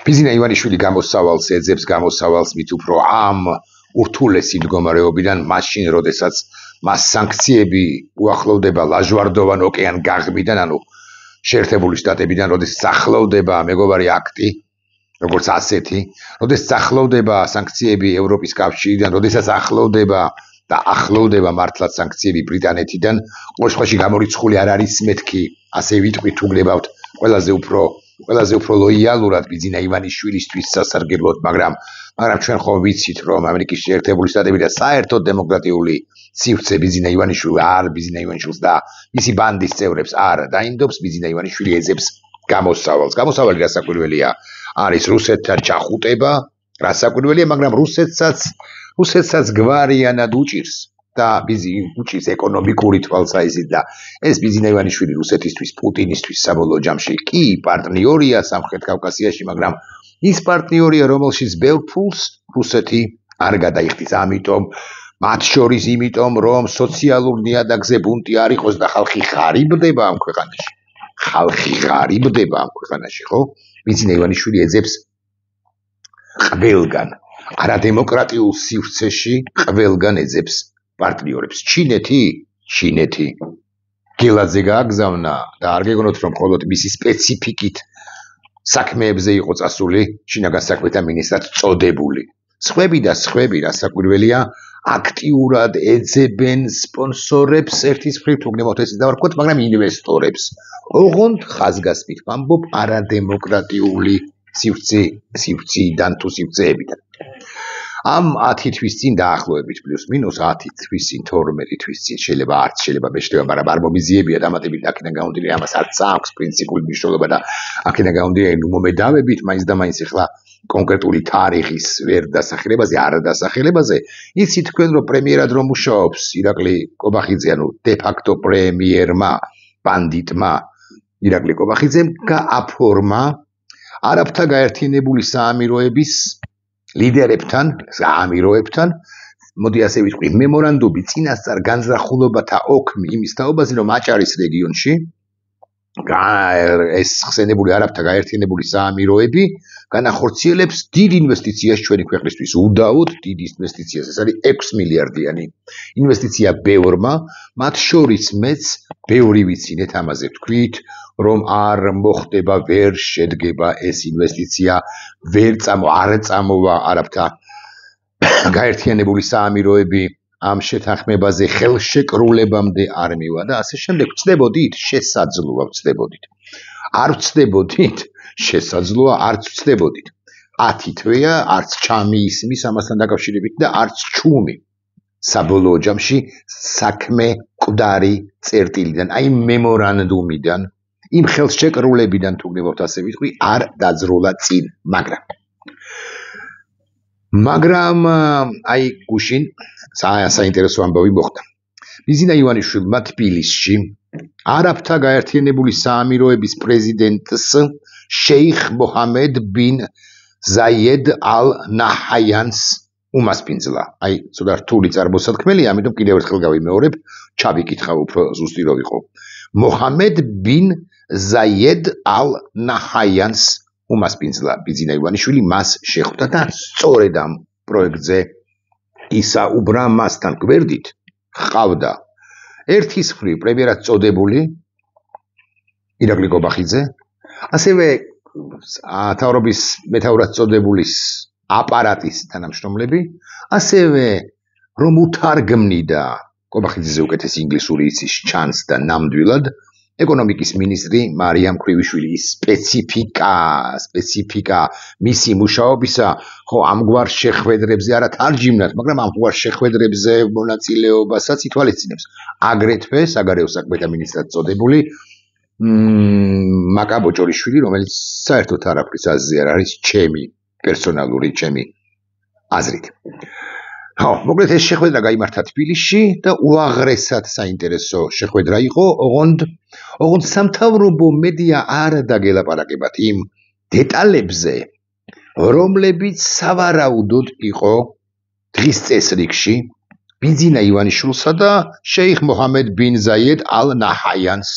ბიზინა ივანიშვილი გამოსავალს ეძებს გამოსავალს მით უფრო ამ ურთულესი მდგომარეობიდან მაშინ როდესაც მას სანქციები უახლოვდება ლაჟვარდოვან ოკეან გაღმიდან ანუ შეერთებული შტატებიდან როდესაც ახლოვდება მეგობარი აქტი როგორც ასეთი როდესაც ახლოვდება სანქციები ევროპის კავშირიდან როდესაც ახლოვდება და ახლოვდება მართლაც სანქციები ბრიტანეთიდან ყოველ შემთხვევაში გამორიცხული არ არის მეთქი ასე ვიტყვით უგნებავთ ყველაზე უფრო ლოიალურად ბიზინა ივანიშვილისთვის სასარგებლოდ მაგრამ ჩვენ ხომ ვიცით რომ ამერიკის შეერთებული შტატები და საერთოდ დემოკრატიული სივრცე ბიზინა ივანიშვილს და მისი ბანდის წევრებს არ დაინდობს ბიზინა ივანიშვილი ეძებს გამოსავალს გამოსავალი რასაკვირველია არის რუსეთთან ჩახუტება რასაკვირველია მაგრამ რუსეთსაც გვარიანად უჭირს და უჭირს ეკონომიკური თვალსაზრისით და ეს ბიზინა ივანიშვილი რუსეთისთვის პუტინისთვის საბოლოო ჯამში კი პარტნიორია სამხრეთ კავკასიაში მაგრამ ის პარტნიორია რომელშიც ბევრ ფულს რუსეთი არ გადაიხდის ამიტომ მათ შორის იმიტომ რომ სოციალურ ნიადაგზე ბუნტი არ იყოს და ხალხი ღარიბდება ამ ქვეყანაში ხო ბიზინა ივანიშვილი ეძებს ყველგან არადემოკრატიულ სივრცეში ყველგან ეძებს პარტნიორებს ჩინეთი გელაძე გააგზავნა და არ გეგონოთ რომ მხოლოდ მისი სპეციფიკით საქმეებზე იყო წასული შინაგან საქმეთა მინისტრად წოდებული სხვები რასაკვირველია აქტიურად ეძებენ სპონსორებს ერთის მხრივ თუ გნებავთ ესეც დავარქვათ მაგრამ ინვესტორებს ოღონდ ხაზგასმით ვამბობ არადემოკრატიული სივრციდან თუ სივრცეებიდან ამ 10 თვის წინ დაახლოებით პლუს მინუს 10 თვის წინ 12 თვის წინ შეიძლება მეშლება მაგრამ არ მომიზიებია დამატებით აქედან გამომდინარე ამას არც აქვს პრინციპული მნიშვნელობა და აქედან გამომდინარე მომედავებით მაინც და მაინც ახლა კონკრეტული თარიღის ვერ დასახელებაზე არ დასახელებაზე იცით თქვენ რომ პრემიერად რომ მუშაობს ირაკლი კობახიძე ანუ დე ფაქტო პრემიერმა ბანდიტმა ირაკლი კობახიძემ გააფორმა არაბთა გაერთიანებული საამიროების ლიდერებთან მოდი ასე ვიტყვი მემორანდუმი წინასწარ განზრახულობათა ოქმი იმის თაობაზე რომ აჭარის რეგიონში ეს ხსენებული არაბთა გაერთიანებული საამიროები განახორციელებს დიდ ინვესტიციას ჩვენი ქვეყნისთვის უდაოდ დიდ ინვესტიციას ეს არის 6 მილიარდიანი ინვესტიცია ბევრმა მათ შორის მეც ბევრი ვიცინეთ ამაზე ვთქვით რომ არ მოხდება ვერ შედგება ეს ინვესტიცია არ წამოვა არაბთა გაერთიანებული საამიროები ამ შეთანხმებაზე ხელშეკრულებამდე არ მივა და ასე შემდეგ ვწდებოდით შესაძლოა ვწდებოდით არ ვწდებოდით შესაძლოა არც ვწდებოდით 10 თვეა არც ჩამი ისმის ამასთან დაკავშირებით და არც ჩუმი საბოლოო ჯამში საქმე მკვდარი წერტილიდან აი მემორანდუმიდან იმ ხელშეკრულებიდან თუ გნებავთ ასე ვიტყვი არ დაძროლა წინ მაგრამ აი გუშინ საინტერესო ამბავი მოხდა ბიზინა ივანიშვილმა თბილისში არაბთა გაერთიანებული საამიროების პრეზიდენტს შეიხ მოჰამედ ბინ ზაიედ ალ ნაჰაიანს უმასპინძლა აი ცოტა რთული წარმოსათქმელია ამიტომ კიდევ ერთხელ გავიმეორებ ჩავიკითხავ უფრო ზუსტი რო ვიყო მოჰამედ ბინ ზაიედ ალ ნაჰაიანს უმასპინძლა ბიზინა ივანიშვილი მას შეხვდა და სწორედ ამ პროექტზე ისაუბრა მასთან გვერდით ხავდა ერთის მხრივ პრემიერად წოდებული ირაკლი კობახიძე ასევე მთავრობის მეთაურად წოდებულის აპარატის თანამშრომლები ასევე რომ უთარგმნიდა კობახიძეზე უკეთესი ინგლისური იცის ჩანს და ნამდვილად ეკონომიკის მინისტრი მარიამ ქრივიშვილის სპეციფიკა მისი მუშაობისა ხო ამგვარ შეხვედრებზე არა თარჯიმნად მაგრამ ამგვარ შეხვედრებზე მონაწილეობასაც ითვალისწინებს აგრეთვე საგარეო საქმეთა მინისტრად წოდებული მაკა ბოჭორიშვილი რომელიც საერთოდ არაფრის აზრი არ არის ჩემი პერსონალური აზრით მოკლედ ეს შეხვედრა გაიმართა თბილისში და უაღრესად საინტერესო შეხვედრა იყო ოღონდ სამთავრობო მედია არ დაგელაპარაკებათ იმ დეტალებზე რომლებიც სავარაუდოდ იყო დღის წესრიგში ბიზინა ივანიშვილსა და შეიხ მოჰამედ ბინ ზაიედ ალ ნაჰაიანს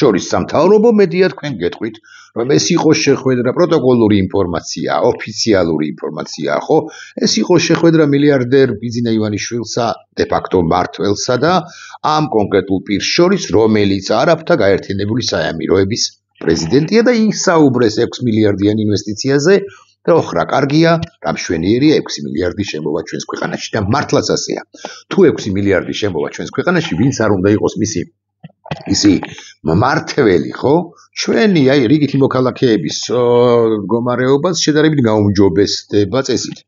შორის სამთავრობო მედია თქვენ გეტყვით რომ ეს იყოს შეხვედრა, პროტოკოლური ინფორმაცია, ოფიციალური ინფორმაცია, ხო? ეს იყოს შეხვედრა მილიარდერ ბიძინა ივანიშვილსა, de facto მმართველსა და ამ კონკრეტულ პირს შორის, რომელიც არაბთა გაერთიანებული საამიროების პრეზიდენტია და ისაუბრეს 6 მილიარდიან ინვესტიციაზე და ოხრა კარგია, რამშვენიერია 6 მილიარდი შემოვა ჩვენს ქვეყანაში და მართლაც ასეა. თუ 6 მილიარდი შემოვა ჩვენს ქვეყანაში, ვინც არ უნდა იყოს ისი მმართველი, ხო? ჩვენი აი რიგითი მოქალაქეების მდგომარეობას შედარებით გაუმჯობესდება წესით.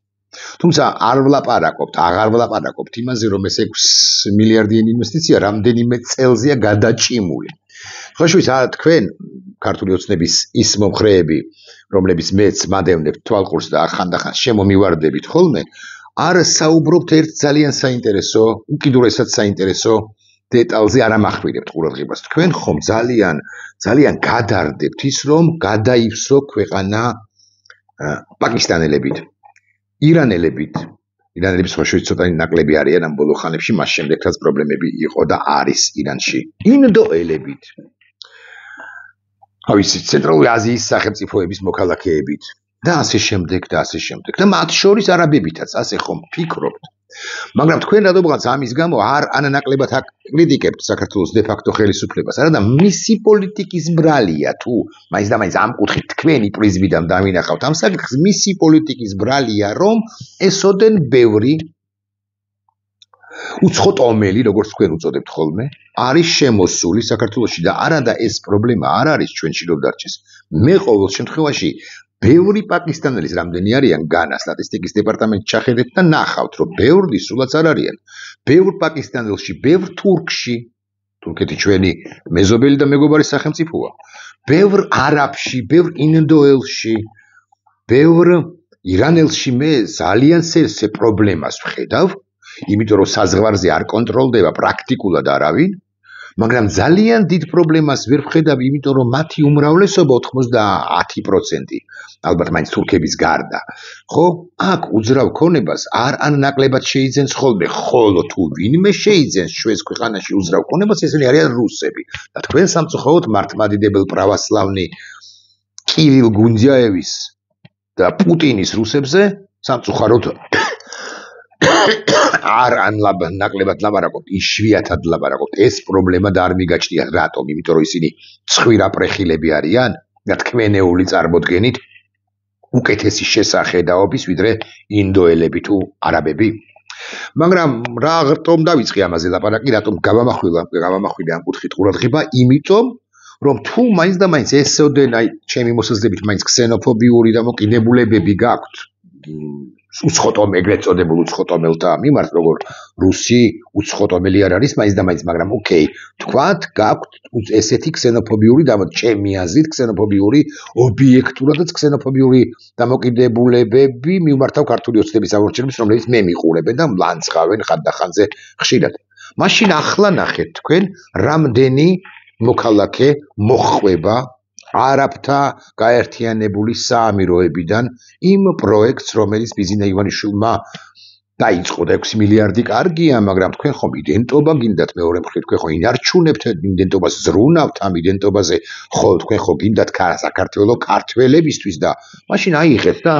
თუმცა აღარ ვლაპარაკობთ იმაზე, რომ ეს 6 მილიარდიანი ინვესტიცია რამდენიმე წელზეა გადაჭიმული. ხოშვის თქვენ ქართული ოცნების ის მომხრეები, რომლებიც მეც მადევნებთ თვალყურს და ახანდახან შემომივარდებით ხოლმე, არ საუბრობთ ერთ ძალიან საინტერესო, უკიდურესად საინტერესო დეტალზე არ ამახვილებთ ყურადღებას. თქვენ ხომ ძალიან გადარდებთ ის, რომ გადაივსო ქვეყანა პაკისტანელებით, ირანელების ხოშვით ცოტა ნაკლები არიან ამ ბოლო ხანებში, მას შემდეგაც პრობლემები იყო და არის ირანში. ინდოელებით, ცენტრალური აზიის სახელმწიფოების მოქალაქეებით და ასე შემდეგ. და მათ შორის არაბებითაც, ასე ხომ ფიქრობთ. მაგრამ თქვენ რადგანაც ამის გამო არ ანაკლებად აკრიტიკებთ საქართველოს de facto ხელისუფლებას, არადა მისი პოლიტიკის ბრალია თუ მაინც და მაინც ამ კუთხით თქვენი პრიზმიდან დავინახავთ ამ საკითხს, მისი პოლიტიკის ბრალია, რომ ესოდენ ბევრი უცხოტომელი, როგორც თქვენ უწოდებთ ხოლმე, არის შემოსული საქართველოში და არადა ეს პრობლემა არ არის ჩვენში რომ დარჩეს. მე ყოველ შემთხვევაში ბევრი პაკისტანელის რამდენი არიან განა სტატისტიკის დეპარტამენტში ჩახედეთ და ნახავთ, რომ ბევრი სულაც არ არიან. ბევრ პაკისტანელში, ბევრ თურქში, თურქეთი ჩვენი მეზობელი და მეგობარი სახელმწიფოა. ბევრ არაბში, ბევრ ინდოელში, ბევრ ირანელში მე ძალიან სერსე პრობლემას ვხედავ, იმიტომ რომ საზღვარზე არ კონტროლდება პრაქტიკულად არავინ, მაგრამ ძალიან დიდ პრობლემას ვერ ვხედავ, იმიტომ რომ მათი უმრავლესობა 90%, ალბათ მაინც თურქების გარდა, ხო, აქ უძრავ ქონებას არ ნაკლებად შეიძენს ხოლმე, ხოლო თუ ვინმე შეიძენს ჩვენს ქვეყანაში უძრავ ქონებას, ესენი არიან რუსები. და თქვენ სამწუხაროდ მართლმადიდებელ პრავოსლავნი კირილ გუნძიაევის და პუტინის რუსებზე სამწუხაროდ არ ნაკლებად ლაპარაკობთ, იშვიათად ლაპარაკობთ. ეს პრობლემა და არ მიგაჩნიათ რატომ? იმიტომ რომ ისინი ცხვირაპრეხილები არიან და თქვენეული წარმოდგენით უკეთესი შესახედაობის, ვიდრე ინდოელები თუ არაბები. მაგრამ რატომ დავიწყე ამაზე ლაპარაკი, რატომ გავამახვილე ამ კუთხით ყურადღება? იმიტომ რომ თუ მაინც და მაინც ესოდენ აი ჩემი მოსაზრებით მაინც ქსენოფობიური დამოკიდებულებები გაქვთ ეგრეთ წოდებულ უცხოტომელთა მიმართ, როგორ რუსი უცხოტომელი არ არის მაინც და მაინც, მაგრამ ოკეი, თქვათ გაქვთ ესეთი ქსენოფობიური ჩემი აზრით ქსენოფობიური ობიექტურადაც ქსენოფობიური დამოკიდებულებები მიმართავ ქართული ოცნების ამორჩენებს, რომლებიც მე მიყურებენ და მლანცხავენ ხანდახანზე ხშირად. მაშინ ახლა ნახეთ თქვენ რამდენი მოქალაქე მოხვება არაბთა გაერთიანებული საამიროებიდან იმ პროექტს, რომელიც ბიძინა ივანიშვილმა დაიწყო და 6 მილიარდი კარგია, მაგრამ თქვენ ხომ იდენტობა გინდათ მეორე მხრივ, თქვენ ხო ინარჩუნებთ იდენტობას, ზრუნავთ ამ იდენტობაზე, ხო თქვენ ხო გინდათ საქართველოს ქართველებისთვის და მაშინ აიღეთ და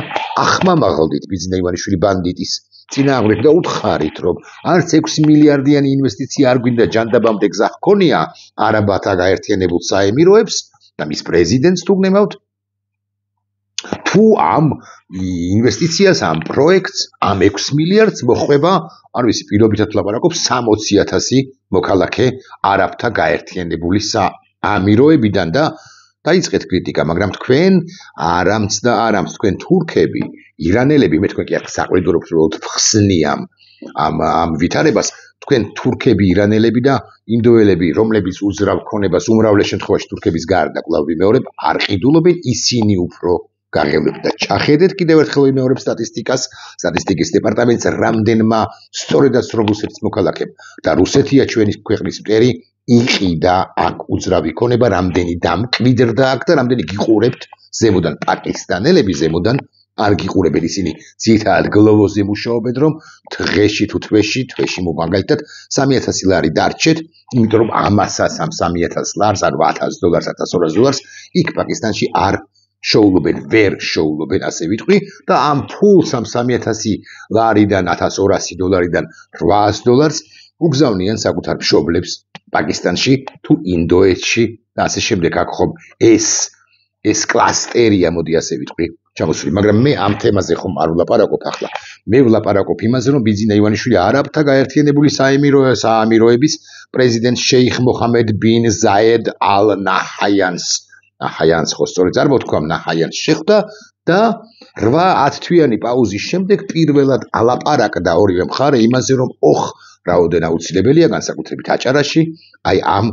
ახმამაღლდით ბიძინა ივანიშვილი ბანდიტის წინააღმდეგ და უთხარით, რომ არც 6 მილიარდიანი ინვესტიცია არ გვინდა ჯანდაბამდე გზა ჰქონია არაბთა გაერთიანებულ საამიროებს და მის პრეზიდენტს თუ გნებავთ, თუ ამ ინვესტიციას, ამ პროექტს, ამ 6 მილიარდს მოხვება, არ ვიცი, პირობითად ლაპარაკობ 60,000 მოქალაქე არაბთა გაერთიანებული საამიროებიდან და დაიწყეთ კრიტიკა, მაგრამ თქვენ არამც და არამც თქვენ თურქები, ირანელები, მე თქვენ კი აქ საყიდურობთ ხსნი ამ ვითარებას, თქვენ თურქები, ირანელები და ინდოელები, რომლებიც უძრავ ქონებას უმრავლეს შემთხვევაში თურქების გარდა კვლავ ვიმეორებ, არ ყიდულობენ, ისინი უფრო გაღებლებთ და ჩახედეთ კიდევ ერთხელ ვიმეორებ სტატისტიკის დეპარტამენტს რამდენმა სწორედაც რუსეთის მოქალაქემ და რუსეთია ჩვენი ქვეყნის მტერი იყიდა აქ უძრავი ქონება, რამდენი დამკვიდრდა აქ და რამდენი გიყურებთ ზემოდან პაკისტანელები, ზემოდან არ გიყურებენ ისინი ძირითადად გლოვოზე მუშაობენ რომ დღეში თუ თვეში მაგალითად 3000 ლარი დარჩეთ იმიტომ რომ ამასაც ამ 3000 ლარს ან $1000 $1200 იქ პაკისტანში არ შოულობენ ვერ შოულობენ ასე ვიტყვი და ამ ფულს ამ 3000 ლარიდან $1200 $800 უგზავნიან საკუთარ მშობლებს პაკისტანში თუ ინდოეთში და ასე შემდეგ აქ ხომ ეს კლასტერია მოდი ასე ვიტყვი ჩამოსული მაგრამ მე ამ თემაზე ხომ არ ვლაპარაკობ ახლა მე ვლაპარაკობ იმაზე რომ ბიძინა ივანიშვილი არაბთა გაერთიანებული საამიროების პრეზიდენტ შეიხ მოჰამედ ბინ ზაედ ალ ნაჰიანს ხო სწორედ წარმოთქვა ნაჰიანს შეხვდა და 8-10 თვიანი პაუზის შემდეგ პირველად ალაპარაკდა ორივე მხარე იმაზე რომ რაოდენ აუცილებელია განსაკუთრებით აჭარაში აი ამ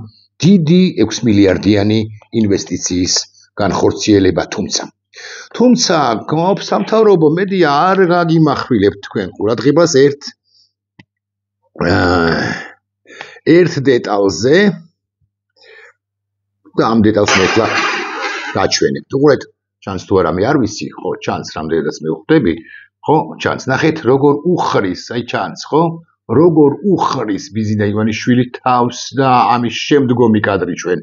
დიდი 6 მილიარდიანი ინვესტიციის განხორციელება თუმცა სამთავრობო მედია არ გაგიმახვილებთ თქვენ ყურადღებას ერთ დეტალზე და ამ დეტალს მე ახლა გაჩვენებ უყურეთ ჩანს თუ არა მე არ ვიცი ხო ჩანს რამდენადაც მე ვხვდები ხო ჩანს ნახეთ როგორ უხრის აი ჩანს ხო როგორ უხრის ბიძინა ივანიშვილი თავს და ამის შემდგომი კადრი ჩვენ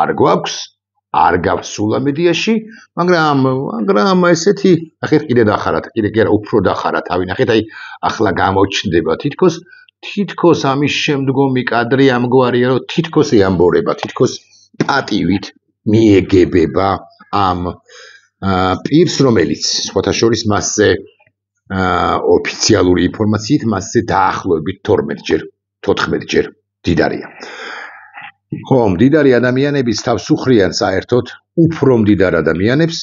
არ გვაქვს არ გავსულა მედიაში მაგრამ ესეთი ნახეთ კიდე დახარათ კიდე კი არა უფრო დახარათ ავი ნახეთ აი ახლა გამოჩნდება თითქოს ამის შემდგომი კადრი ამგვარია რომ თითქოს ეამბორება თითქოს პატივით მიეგებება ამ პირს რომელიც სხვათა შორის მასზე ოფიციალური ინფორმაციით მასზე დაახლოებით 14 ჯერ მდიდარია. ხო, მდიდარი ადამიანების თავს უხრიან საერთოდ უფრო მდიდარ ადამიანებს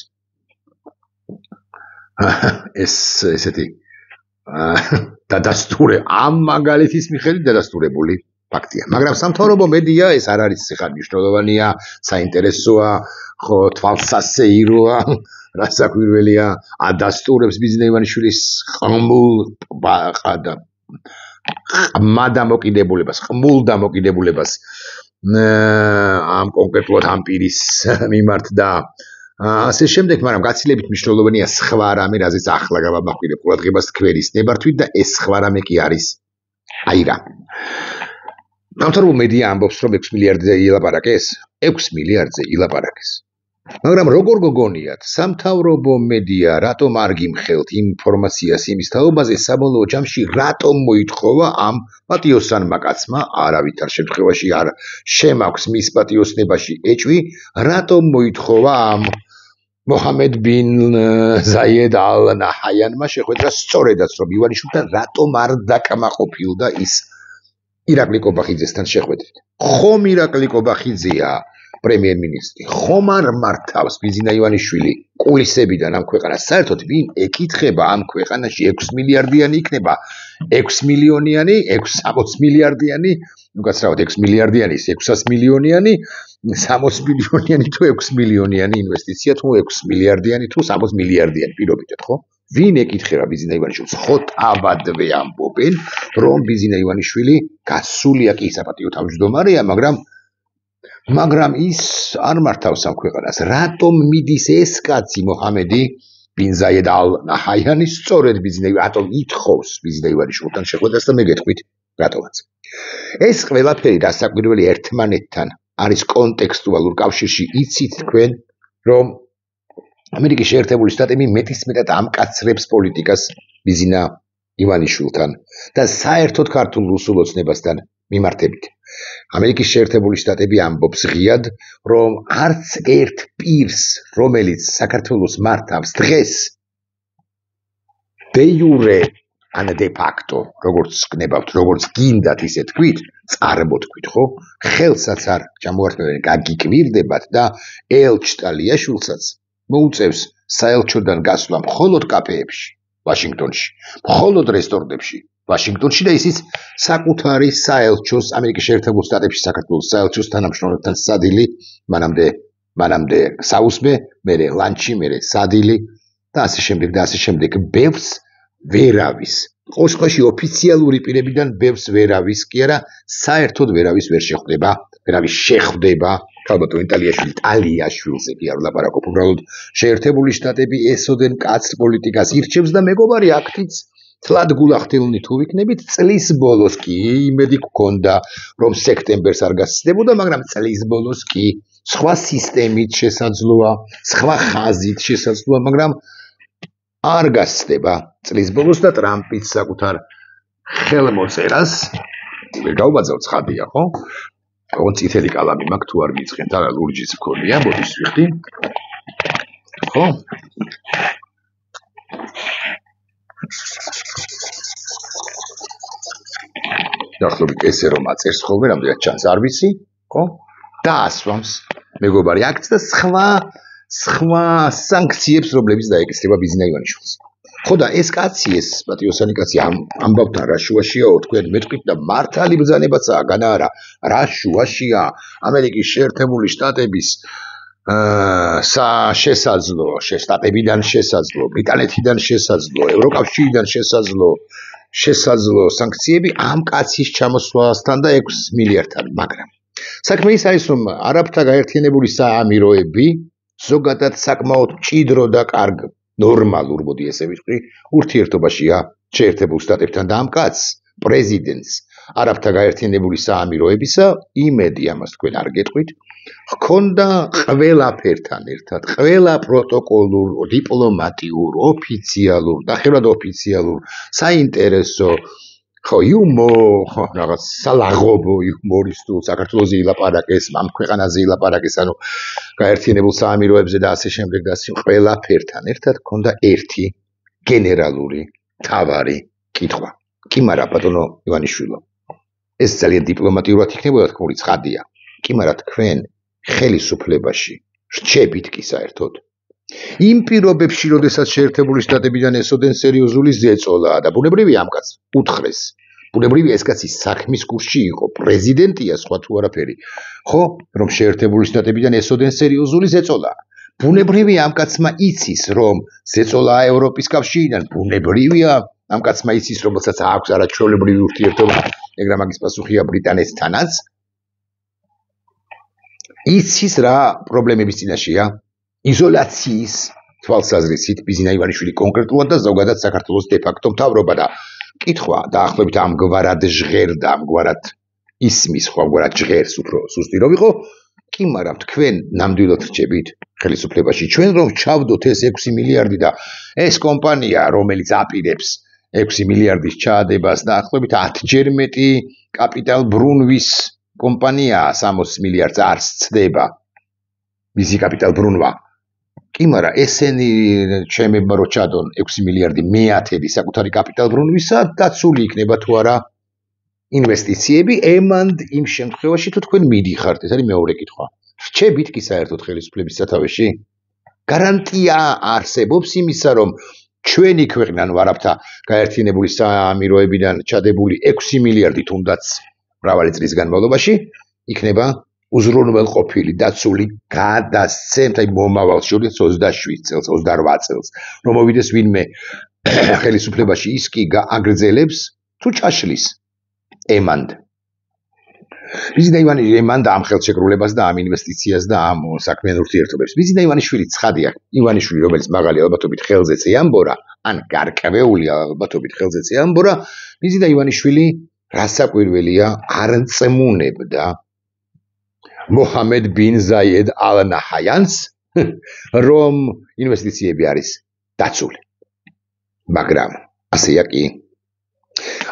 ესეთი დადასტურე ამ მაგალითის მიხედვით დადასტურებული ფაქტია. მაგრამ სამთავრობო მედია ეს არ არის სიხარბინიშნულოვანია, საინტერესოა, ხო, თვალსასეიროა, რასაკვირველია, ადასტურებს ბიძინა ივანიშვილის ხმულ დამოკიდებულებას ამ კონკრეტულად ამ პირის მიმართ და ასე შემდეგ, მაგრამ გაცილებით მნიშვნელოვანია სხვა რამე, რაზეც ახლა გავამახვილებ ყურადღებას თქვენის ნებართვით და ეს სხვა რამე კი არის აი რა. სამთავრობო მედია ამბობს რომ 6 მილიარდზე ილაპარაკეს, 6 მილიარდზე ილაპარაკეს. მაგრამ როგორ გოგონიათ, სამთავრობო მედია რატომ არ გიმხელთ ინფორმაციას იმის თაობაზე, საბოლოო ჯამში რატომ მოითხოვა ამ პატიოსანმა კაცმა, არავითარ შემთხვევაში არ შემაქვს მის პატიოსნებაში ეჭვი, რატომ მოითხოვა ამ მოჰამედ ბინ ზაიედ ალ ნაჰიანმა შეხვედრა სწორედაც რომ ივანიშვილთან რატომ არ დაკმაყოფილდა ის ირაკლი კობახიძესთან შეხვედრით. ხომ ირაკლი კობახიძეა პრემიერ-მინისტრი, ხომ არ მართავს ბიძინა ივანიშვილი კულისებიდან ამ ქვეყანას. საერთოდ ვინ ეკითხება ამ ქვეყანაში 6 მილიარდიანი იქნება 6 მილიონიანი, 60 მილიარდიანი, ну გასწავთ 6 მილიარდიანი, 600 მილიონიანი, 60 მილიონიანი თუ 6 მილიონიანი ინვესტიცია თუ 6 მილიარდიანი თუ 60 მილიარდიანი პირობითად, ხო? ვინ ეკითხება ბიძინა ივანიშვილს? ხო თავადვე ამბობენ, რომ ბიძინა ივანიშვილი გასულია კი საპატიო თავმჯდომარეა, მაგრამ ის არ მართავს ამ ქვეყანას. რატომ მიდის ეს კაცი მოჰამედი ბინ ზაიედ ალ ნაჰიანი სწორედ რატომ ითხოვს ბიძინა ივანიშვილთან შეხვედრას და მე გეტყვით რატომაც. ეს ყველაფერი რასაკვირველი ერთმანეთთან არის კონტექსტუალურ კავშირში. იცით თქვენ რომ ამერიკის შეერთებული შტატები მეტისმეტად ამკაცრებს პოლიტიკას ბიძინა ივანიშვილთან და საერთოდ ქართულ რუსულ ოცნებასთან მიმართებით. ამერიკის შეერთებული შტატები ამბობს ღიად, რომ არც ერთ პირს, რომელიც საქართველოს მართავს დღეს, de jure ან de facto, როგორც გნებავთ, როგორც გინდათ ისე თქვით, წარმოთქვით, ხო? ხელსაც არ ჩამოართმევენ, გაგიკვირდებათ და ელჩტალიაშვილსაც მოუწევს საელჩოდან გასვლა მხოლოდ კაფეებში, ვაშინგტონში, მხოლოდ რესტორნებში, ვაშინგტონში და ისიც საკუთარი საელჩოს, ამერიკის შეერთებულ შტატებში საქართველოს საელჩოს თანამშრომლებთან სადილი, მანამდე საუზმე, მერე ლანჩი, მერე სადილი და ასე შემდეგ, ბევრს ვერავის. ყოველში ოფიციალური პირებიდან ბევრს ვერავის კი არა, საერთოდ ვერავის ვერ შეხვდება, ვერავის შეხვდება ალბათ ტალიაშვილზე კი არ ვლაპარაკობ, უბრალოდ შეერთებული შტატები ესოდენ კაცს პოლიტიკას ირჩევს და მეგობარი აქტიც თლად გულახდილნი თუ ვიქნებით, წლის ბოლოს კი იმედი გქონდა, რომ სექტემბერს არ გასცდებოდა, მაგრამ წლის ბოლოს კი სხვა სისტემით შესაძლოა, სხვა ხაზით შესაძლოა, მაგრამ არ გასცდება წლის ბოლოს და ტრამპიც საკუთარ ხელმოწერას ვერ გაუბაძავ ცხადია, ხო? ოღონდ წითელი კალამი მაქვს თუ არ მიწყენ და ლურჯიც მქონია, მოდის ვიხდი. ხო? დაახლოებით ესე რომ აწერს ხოლმე, რამდენად ჩანს არ ვიცი, ხო? და ასვამს მეგობარი აქტს და სხვა სანქციებს, რომლებიც დაეკისრება ბიზნა ივანიშვილს. ხო და ეს კაცი, ეს პატიოსანი კაცი ამბავთან რა შუაშიაო, თქვენ მეტყვით და მართალი ბრძანებაცაა, განა არა, რა შუაშია ამერიკის შეერთებული შტატების შესაძლო, შტატებიდან შესაძლო, ბრიტანეთიდან შესაძლო, ევროკავშირიდან შესაძლო სანქციები ამ კაცის ჩამოსვლასთან და 6 მილიარდთან, მაგრამ საქმე ის არის, რომ არაბთა გაერთიანებული საამიროები ზოგადად საკმაოდ მჭიდრო და კარგ ნორმალურ, მოდი ესე ვიტყვი, ურთიერთობაშია შეერთებულ შტატებთან და ამ კაცს, პრეზიდენტს არაბთა გაერთიანებული საამიროებისა, იმედი ამას თქვენ არ გეტყვით, ჰქონდა ყველაფერთან ერთად, ყველა პროტოკოლურ, დიპლომატიურ, ოფიციალურ, ნახევრად ოფიციალურ, საინტერესო, ხო, რაღაც სალაღობო იუმორის თუ საქართველოზე ილაპარაკეს, ამ ქვეყანაზე ილაპარაკეს, ანუ გაერთიანებულ საამიროებზე და ასე შემდეგ და ასე ყველაფერთან ერთად ჰქონდა ერთი გენერალური მთავარი კითხვა. კი მარა ბატონო ივანიშვილო, ეს ძალიან დიპლომატიურად იქნებოდა თქმული ცხადია. კი მარა თქვენ ხელისუფლებაში რჩებით კი საერთოდ. იმ პირობებში, როდესაც შეერთებული შტატებიდან ესოდენ სერიოზული ზეწოლა და ბუნებრივი ამ კაცს უთხრეს. ბუნებრივი ეს კაცი საქმის კურსში იყო, პრეზიდენტია, სხვა თუ არაფერი. ხო, რომ შეერთებული შტატებიდან ესოდენ სერიოზული ზეწოლა. ბუნებრივი ამ კაცმა იცის, რომ ზეწოლაა ევროპის კავშირიდან, ბუნებრივია ამ კაცმა იცის, რომელსაც აქვს არაჩვეულებრივი ურთიერთობა, ეგრა მაგის პასუხია ბრიტანეთთანაც. იცის რა პრობლემების წინაშეა, იზოლაციის თვალსაზრისით ბიზნა ივანიშვილი კონკრეტულად და ზოგადად საქართველოს დე-ფაქტო მთავრობა და კითხვა დაახლოებით ამგვარად ჟღერდა, ამგვარად ისმის, ხო ამგვარად ჟღერს უფრო სუსტი რომ იყო, კი მაგრამ თქვენ ნამდვილად რჩებით ხელისუფლებაში, ჩვენ რომ ჩავდოთ ეს 6 მილიარდი და ეს კომპანია, რომელიც აპირებს 6 მილიარდის ჩაადებას და დაახლოებით 10-ჯერ მეტი კაპიტალ ბრუნვის კომპანიაა 60 მილიარდს არ სცდება მისი კაპიტალ ბრუნვა. კი მაგრამ ესენი ჩემებმა რო ჩადონ 6 მილიარდი მეათედი საკუთარი კაპიტალ ბრუნვისა, დაცული იქნება თუ არა ინვესტიციები, ემანდ იმ შემთხვევაში თუ თქვენ მიდიხართ, ეს არის მეორე კითხვა. რჩებით კი საერთოდ ხელისუფლების სათავეში? გარანტია არსებობს იმისა, რომ ჩვენი ქვეყნა, ანუ არაბთა გაერთიანებული საამიროებიდან ჩადებული 6 მილიარდი თუნდაც მრავალი წლის განმავლობაში იქნება უზრუნველყოფილი, დაცული, გადასცემთ აი მომავალ შორის 27 წელს, 28 წელს, რომ მოვიდეს ვინმე ხელისუფლებაში, ის კი აგრძელებს თუ ჩაშლის ემანდ. ბიზნა ივანიშვილი ემანდ ამ ხელშეკრულებას და ამ ინვესტიციას და ამ საქმიან ურთიერთობებს. ბიზნა ივანიშვილი ცხადია, ივანიშვილი, რომელიც მაღალი ალბათობით ხელზეც ეამბორა, ან გარკვეული ალბათობით ხელზეც ეამბორა, ბიზნა ივანიშვილი რასაკვირველია არ წმუნებდა მოჰამედ ბინ ზაიედ ალ ნაჰიანს, რომ ინვესტიციები არის დაცული. მაგრამ ასეა კი.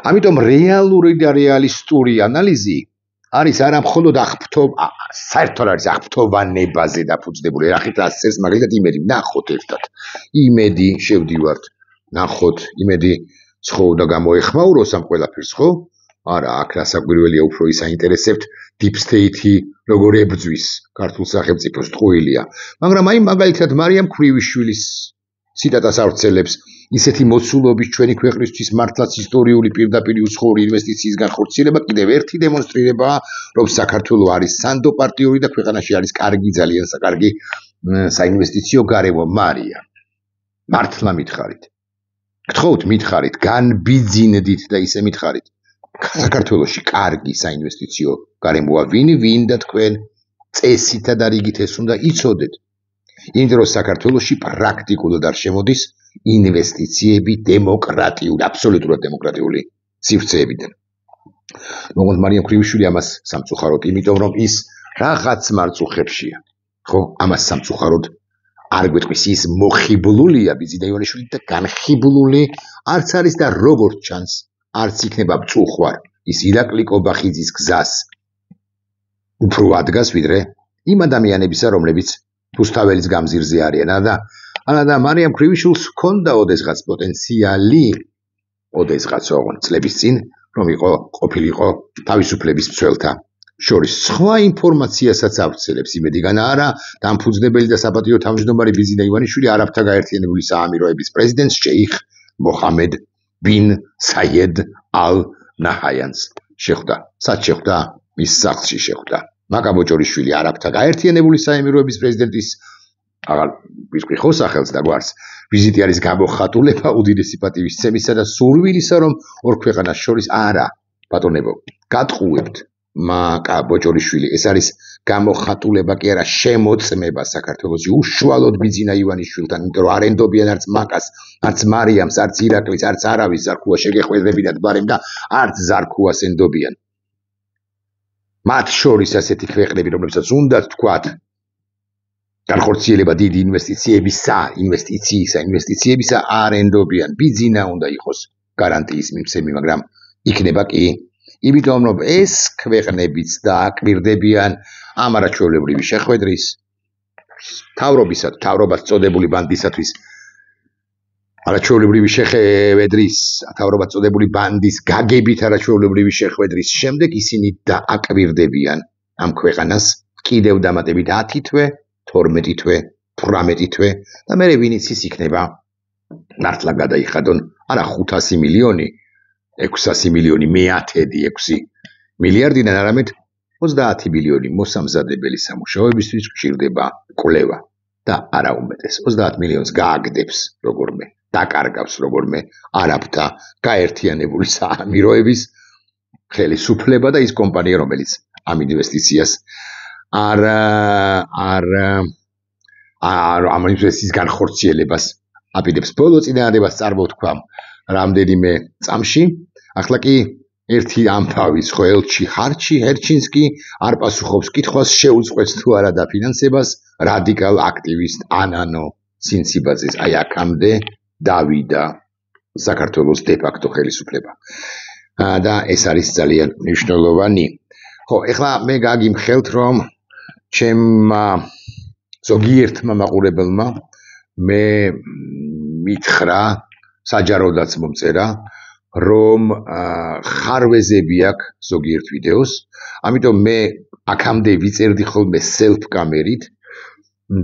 ამიტომ რეალური და რეალისტური ანალიზი არის არა მხოლოდ საერთოდ არის აღფრთოვანებაზე დაფუძნებული. რახით ასწევს მაგალითად იმედი, ნახოთ ერთად. იმედი შევდივართ, ნახოთ, იმედი ცხოვრ და გამოეხმაუროს ამ ყველაფერს, ხო? არა, აქ რასაკვირველია უფრო ის აინტერესებთ deep state-ი როგორ ებრძვის ქართულ სახელმწიფოს ტყუილია. მაგრამ აი მაგალითად მარიამ ქვრივიშვილის ციტატას ავრცელებს, ისეთი მოცულობის ჩვენი ქვეყნისთვის მართლაც ისტორიული პირდაპირი უცხოური ინვესტიციის განხორციელება კიდევ ერთი დემონსტრირებაა, რომ საქართველო არის სანდო პარტიული და ქვეყანაში არის კარგი, ძალიან კარგი საინვესტიციო გარემო. მარია, მართლა მითხარით. გთხოვთ, მითხარით, განბიძინდით და ისე მითხარით. საქართველოში კარგი საინვესტიციო გარემოა, ვინ და თქვენ წესითა და რიგით ეს უნდა იცოდეთ. იმიტომ რომ საქართველოში პრაქტიკულად არ შემოდის ინვესტიციები დემოკრატიული, აბსოლუტურად დემოკრატიული სივრცეებიდან. მოკლედ მარიამ ქრივიშვილი ამას სამწუხაროდ, იმიტომ რომ ის რაღაც მარწუხებშია. ხო, ამას სამწუხაროდ არ გვეტყვის ის მოხიბლულია ბიზინა ივანიშვილი და განხიბლული არც არის და როგორც ჩანს არც იქნება მწუხვარ ის ირაკლი კობახიძის გზას უფრო ადგას ვიდრე იმ ადამიანებისა რომლებიც რუსთაველის გამზირზე არიან და მარიამ ქრივიშვილს ჰქონდა ოდესღაც პოტენციალი ოდესღაც ოღონდ წლების წინ რომ ყოფილიყო თავისუფლების მცველთა შორის სხვა ინფორმაციასაც ავრცელებს იმედიგან არა დამფუძნებელი და საპატიო თავმჯდომარე ბიზინა ივანიშვილი არაბთა გაერთიანებული საამიროების პრეზიდენტს შეიხ მოჰამედ ბინ საიედ ალ ნაჰაიანს შეხვდა სად შეხვდა მის სახლში შეხვდა მაკა ბოჭორიშვილი არაბთა გაერთიანებული საამიროების პრეზიდენტის აღარ ვიტყვი ხო სახელს და გვარს ვიზიტი არის გამოხატულება უდიდესი პატივისცემისა და სურვილისა რომ ორ ქვეყანას შორის არა ბატონებო გატყუებთ მაკა ბოჭორიშვილი ეს არის გამოხატულება კი არა შემოწმება საქართველოში უშუალოდ ბიზინა ივანიშვილთან იმიტომ რომ არ ენდობიან არც მაკას არც მარიამს არც ირაკლის არც არავის ზარქუა შეგეხვედრებინათ ბარემ და არც ზარქუას ენდობიან მათ შორის ასეთი ქვეყნები რომლებსაც უნდათ თქვათ განხორციელება დიდი ინვესტიციებისა არ ენდობიან ბიზინა უნდა იყოს გარანტიის მიმცემი მაგრამ იქნება კი იმიტომ რომ ეს ქვეყნებიც დააკვირდებიან ამ არაჩვეულებრივი შეხვედრის თავრობას წოდებული ბანდისათვის არაჩვეულებრივი შეხვედრის თავრობას წოდებული ბანდის გაგებით არაჩვეულებრივი შეხვედრის შემდეგ ისინი დააკვირდებიან ამ ქვეყანას კიდევ დამატებით 10 თვე 12 თვე 18 თვე და მერე ვინიც ის იქნება მართლა გადაიხადონ არა 500 მილიონი 600 მილიონი მე-10 6 მილიარდიდან არამედ 30 მილიონი მოსამზადებელი სამუშაოებისთვის გჭირდება კვლევა და არა უმეტეს 30 მილიონს გააგდებს როგორმე დაკარგავს როგორმე არაბთა გაერთიანებული საამიროების ხელისუფლება და ის კომპანია რომელიც ამ ინვესტიციას ამ ინვესტიციის განხორციელებას აპირებს ბოლო წინააღმდეგობას წარმოვთქვა რამდენიმე წამში ახლა კი ერთი ამბავის ხო ელჩი ჰერჩინსკი არ პასუხობს კითხვას შეუწყვეტს თუ არა დაფინანსებას რადიკალ აქტივისტ ანანო სინციბაძეს აი აქამდე დავიდა საქართველოს დე-ფაქტო ხელისუფლება და ეს არის ძალიან მნიშვნელოვანი ხო ეხლა მე გაგიმხელთ რომ ჩემმა ზოგიერთმა მაყურებელმა მე მითხრა საჯაროდაც მომწერა რომ ხარვეზები აქვს ზოგიერთ ვიდეოს ამიტომ მე აქამდე ვიწერდი ხოლმე self კამერით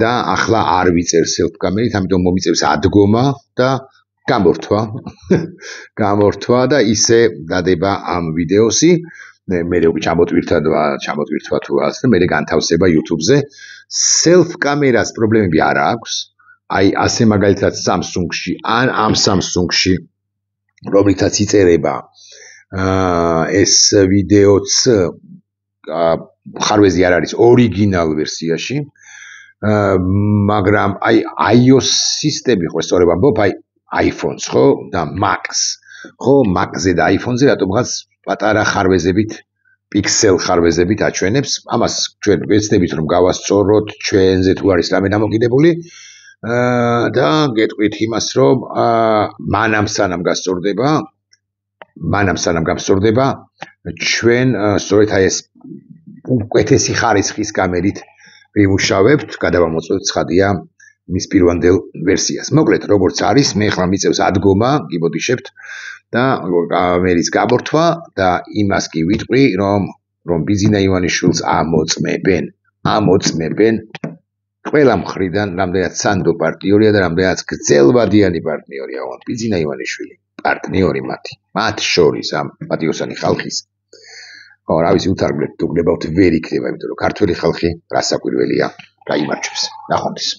და ახლა არ ვიწერ self კამერით ამიტომ მომიწევს ადგომა და გამორთვა და ისე დადება ამ ვიდეოსი მე ჩამოტვირთვა თუ ასე და მე განთავსება YouTube-ზე self კამერას პრობლემები არ აქვს აი ასე მაგალითად Samsung-ში ან ამ Samsung-ში რომლითაც იწერება ეს ვიდეოც ხარვეზი არ არის ორიგინალ ვერსიაში მაგრამ აი iOS სისტემი ხო სწორედ ამბობ აი iPhone-ს ხო და Mac-ს ხო Mac-ზე და iPhone-ზე რატომღაც პატარა ხარვეზებით პიქსელ ხარვეზებით აჩვენებს ამას ჩვენ ვეცდებით რომ გავასწოროთ ჩვენზე თუ არის რამე დამოკიდებული და გეტყვით იმას რომ მანამ სანამ გასწორდება ჩვენ სწორედ აი ეს უკეთესი ხარისხის კამერით ვიმუშავებთ გადავამოწმებთ ცხადია მის პირვანდელ ვერსიას მოკლედ როგორც არის მე ახლა მიწევს ადგომა გიბოდიშებთ და კამერის გამორთვა და იმას კი ვიტყვი რომ ბიზინა ივანიშვილს ამოწმებენ ყველა მხრიდან რამდენად სანდო პარტნიორია და რამდენად გრძელვადიანი პარტნიორია ოღონდ ბიზინა ივანიშვილი პარტნიორი მათ შორის ამ პატიოსანი ხალხის ხო რა ვიცი უთარგმნეთ თუ გნებავთ ვერ იქნება იმიტომ რომ ქართველი ხალხი რასაკვირველია გაიმარჯვებს ნახვამდის